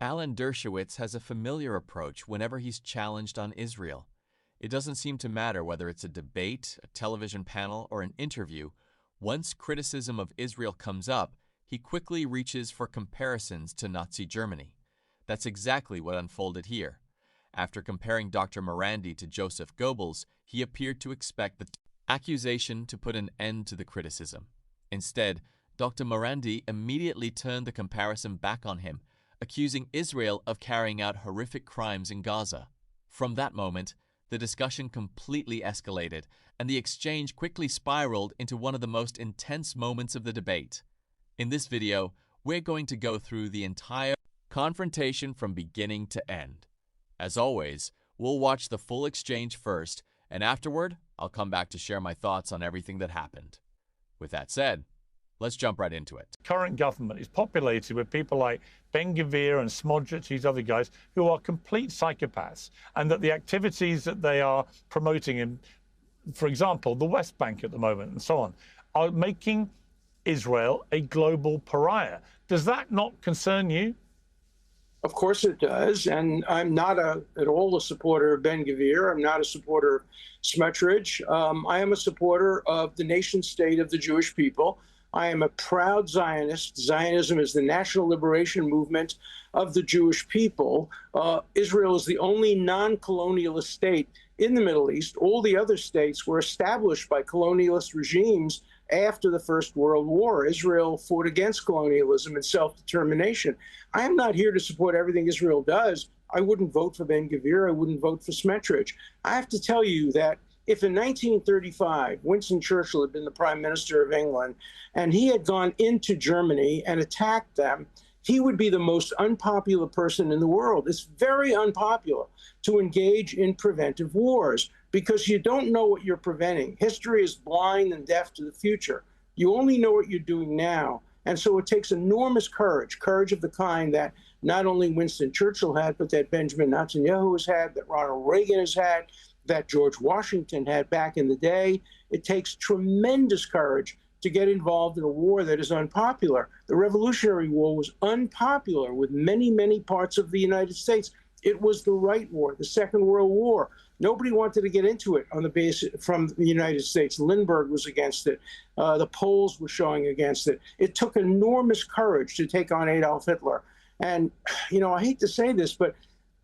Alan Dershowitz has a familiar approach whenever he's challenged on Israel. It doesn't seem to matter whether it's a debate, a television panel, or an interview. Once criticism of Israel comes up, he quickly reaches for comparisons to Nazi Germany. That's exactly what unfolded here. After comparing Dr. Marandi to Joseph Goebbels, he appeared to expect the accusation to put an end to the criticism. Instead, Dr. Marandi immediately turned the comparison back on him, accusing Israel of carrying out horrific crimes in Gaza. From that moment, the discussion completely escalated, and the exchange quickly spiraled into one of the most intense moments of the debate. In this video, we're going to go through the entire confrontation from beginning to end. As always, we'll watch the full exchange first, and afterward, I'll come back to share my thoughts on everything that happened. With that said, let's jump right into it. Current government is populated with people like Ben-Gvir and Smotrich, these other guys, who are complete psychopaths, and that the activities that they are promoting in, for example, the West Bank at the moment and so on, are making Israel a global pariah. Does that not concern you? Of course it does, and I'm not at all a supporter of Ben-Gvir. I'm not a supporter of Smotrich. I am a supporter of the nation state of the Jewish people. I am a proud Zionist. Zionism is the national liberation movement of the Jewish people. Israel is the only non-colonialist state in the Middle East. All the other states were established by colonialist regimes after the First World War. Israel fought against colonialism and self-determination. I am not here to support everything Israel does. I wouldn't vote for Ben-Gvir. I wouldn't vote for Smotrich. I have to tell you that if in 1935, Winston Churchill had been the Prime Minister of England, and he had gone into Germany and attacked them, he would be the most unpopular person in the world. It's very unpopular to engage in preventive wars because you don't know what you're preventing. History is blind and deaf to the future. You only know what you're doing now. And so it takes enormous courage, courage of the kind that not only Winston Churchill had, but that Benjamin Netanyahu has had, that Ronald Reagan has had, that George Washington had back in the day. It takes tremendous courage to get involved in a war that is unpopular. The Revolutionary War was unpopular with many, many parts of the United States. It was the right war, the Second World War. Nobody wanted to get into it on the basis from the United States. Lindbergh was against it. The Poles were showing against it. It took enormous courage to take on Adolf Hitler. And, you know, I hate to say this, but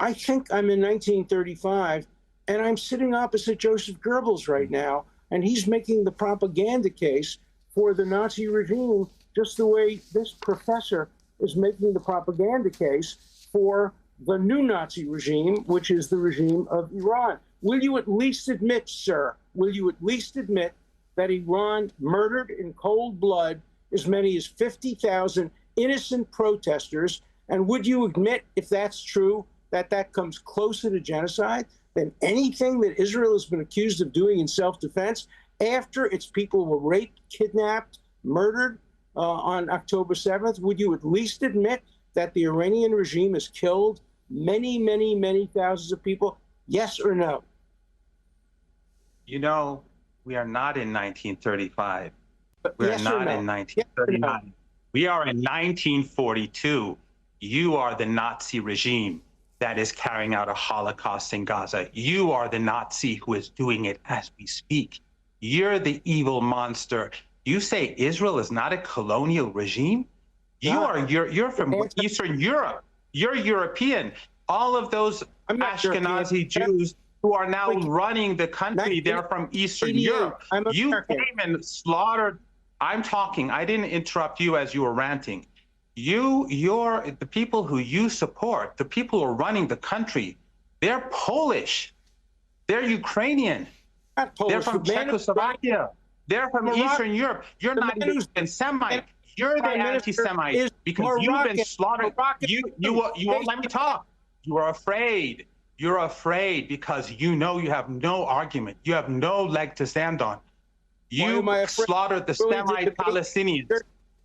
I think I'm in 1935, and I'm sitting opposite Joseph Goebbels right now, and he's making the propaganda case for the Nazi regime, just the way this professor is making the propaganda case for the new Nazi regime, which is the regime of Iran. Will you at least admit, sir, will you at least admit that Iran murdered in cold blood as many as 50,000 innocent protesters? And would you admit, if that's true, that that comes closer to genocide than anything that Israel has been accused of doing in self-defense after its people were raped, kidnapped, murdered on October 7th? Would you at least admit that the Iranian regime has killed many, many, many thousands of people? Yes or no? You know, we are not in 1935. We yes are not no? in 1939. Yes no? We are in 1942. You are the Nazi regime that is carrying out a Holocaust in Gaza. You are the Nazi who is doing it as we speak. You're the evil monster. You say Israel is not a colonial regime? You're from Eastern Europe. You're European. All of those Ashkenazi Jews who are now running the country, they're from Eastern Europe. You came and slaughtered. I'm talking. I didn't interrupt you as you were ranting. The people who you support, the people who are running the country, they're Polish. They're Ukrainian. They're from Czechoslovakia. They're from Eastern Europe. You're not even Semite. You're the anti-Semite because you've been slaughtered. You won't let me talk. You are afraid. You're afraid because you know you have no argument. You have no leg to stand on. You slaughtered the Semite Palestinians,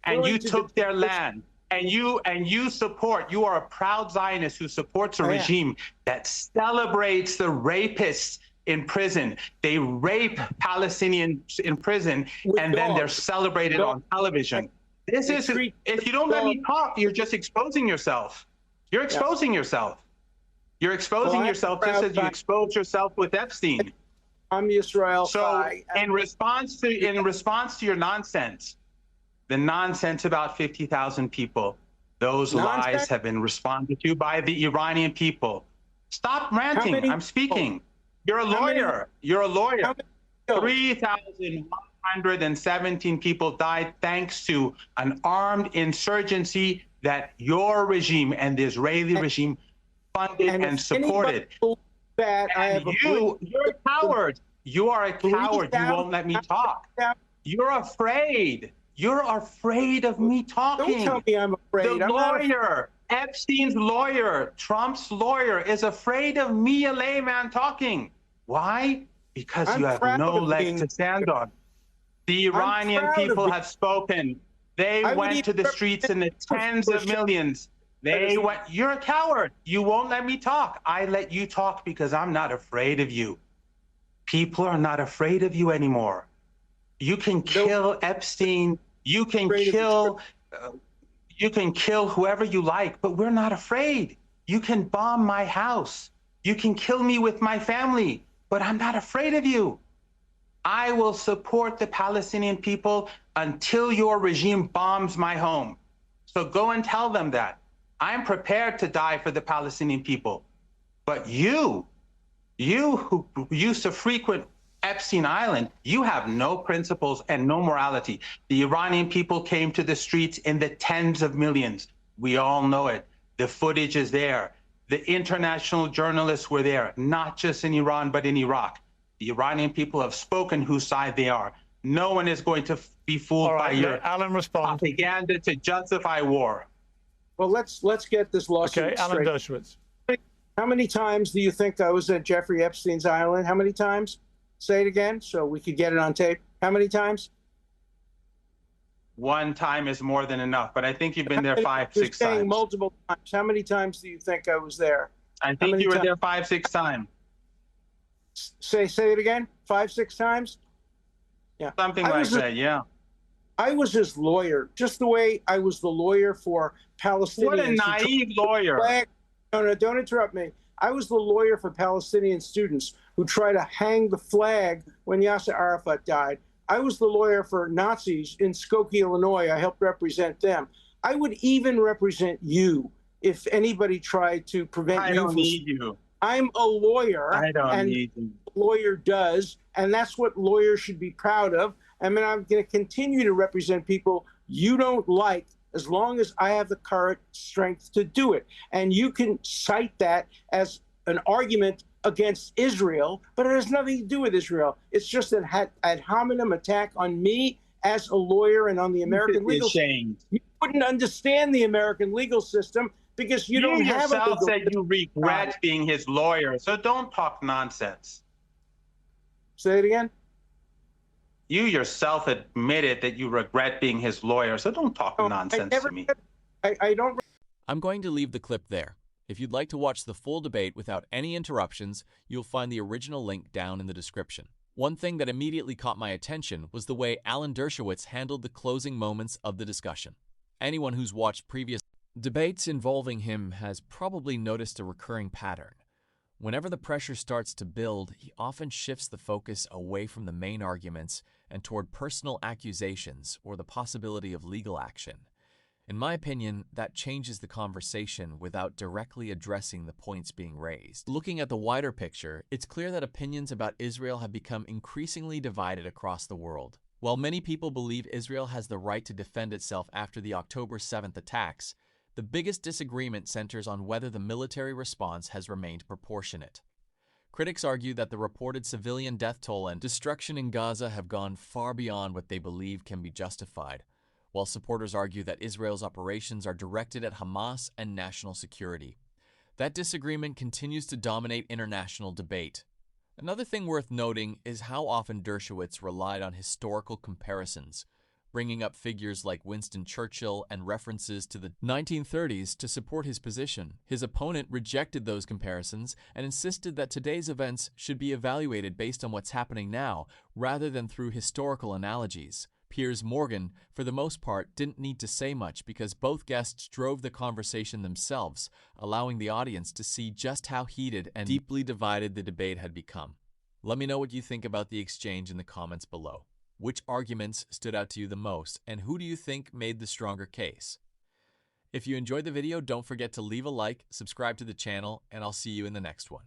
and you took their land. And you support. You are a proud Zionist who supports a regime that celebrates the rapists in prison. They rape Palestinians in prison, and then they're celebrated on television. This is, if you don't let me talk, you're just exposing yourself. You're exposing yourself. You're exposing yourself just as you exposed yourself with Epstein. I'm Israel. So in response to your nonsense, the nonsense about 50,000 people, those lies have been responded to by the Iranian people. Stop ranting. I'm speaking. You're a lawyer. You're a lawyer. 3,117 people died thanks to an armed insurgency that your regime and the Israeli regime funded and supported. You're a coward. You are a coward. You won't let me talk. You're afraid. You're afraid of me talking. Don't tell me I'm afraid. The lawyer, Epstein's lawyer, Trump's lawyer, is afraid of me, a layman, talking. Why? Because you have no leg to stand on. The Iranian people have spoken. They went to the streets in the tens of millions. They went. You're a coward. You won't let me talk. I let you talk because I'm not afraid of you. People are not afraid of you anymore. You can kill Epstein. You can kill whoever you like, but we're not afraid. You can bomb my house. You can kill me with my family, but I'm not afraid of you. I will support the Palestinian people until your regime bombs my home. So go and tell them that. I'm prepared to die for the Palestinian people. But you who used to frequent Epstein Island, you have no principles and no morality. The Iranian people came to the streets in the tens of millions. We all know it. The footage is there. The international journalists were there, not just in Iran, but in Iraq. The Iranian people have spoken whose side they are. No one is going to be fooled by your propaganda to justify war. Well, let's get this lawsuit straight. Alan Dershowitz. How many times do you think I was at Jeffrey Epstein's island? How many times? Say it again so we could get it on tape. How many times? One time is more than enough, but I think you've been there 5, 6 times. Multiple times. How many times do you think I was there? I think you were there 5, 6 times. Say it again. 5, 6 times? Yeah. Something like that, yeah. I was his lawyer, just the way I was the lawyer for Palestinians. What a naive lawyer. No, don't interrupt me. I was the lawyer for Palestinian students who tried to hang the flag when Yasser Arafat died. I was the lawyer for Nazis in Skokie, Illinois. I helped represent them. I would even represent you if anybody tried to prevent you. I don't need you. I'm a lawyer. I don't need you. A lawyer does, and that's what lawyers should be proud of. I mean, I'm going to continue to represent people you don't like as long as I have the current strength to do it. And you can cite that as an argument against Israel, but it has nothing to do with Israel. It's just an ad hominem attack on me as a lawyer and on the American legal system. You wouldn't understand the American legal system because you don't have a legal yourself said you regret being his lawyer, so don't talk nonsense. Say it again. You yourself admitted that you regret being his lawyer, so don't talk nonsense to me. I don't. I'm going to leave the clip there. If you'd like to watch the full debate without any interruptions, you'll find the original link down in the description. One thing that immediately caught my attention was the way Alan Dershowitz handled the closing moments of the discussion. Anyone who's watched previous debates involving him has probably noticed a recurring pattern. Whenever the pressure starts to build, he often shifts the focus away from the main arguments and toward personal accusations or the possibility of legal action. In my opinion, that changes the conversation without directly addressing the points being raised. Looking at the wider picture, it's clear that opinions about Israel have become increasingly divided across the world. While many people believe Israel has the right to defend itself after the October 7th attacks, the biggest disagreement centers on whether the military response has remained proportionate. Critics argue that the reported civilian death toll and destruction in Gaza have gone far beyond what they believe can be justified, while supporters argue that Israel's operations are directed at Hamas and national security. That disagreement continues to dominate international debate. Another thing worth noting is how often Dershowitz relied on historical comparisons, bringing up figures like Winston Churchill and references to the 1930s to support his position. His opponent rejected those comparisons and insisted that today's events should be evaluated based on what's happening now rather than through historical analogies. Piers Morgan, for the most part, didn't need to say much because both guests drove the conversation themselves, allowing the audience to see just how heated and deeply divided the debate had become. Let me know what you think about the exchange in the comments below. Which arguments stood out to you the most, and who do you think made the stronger case? If you enjoyed the video, don't forget to leave a like, subscribe to the channel, and I'll see you in the next one.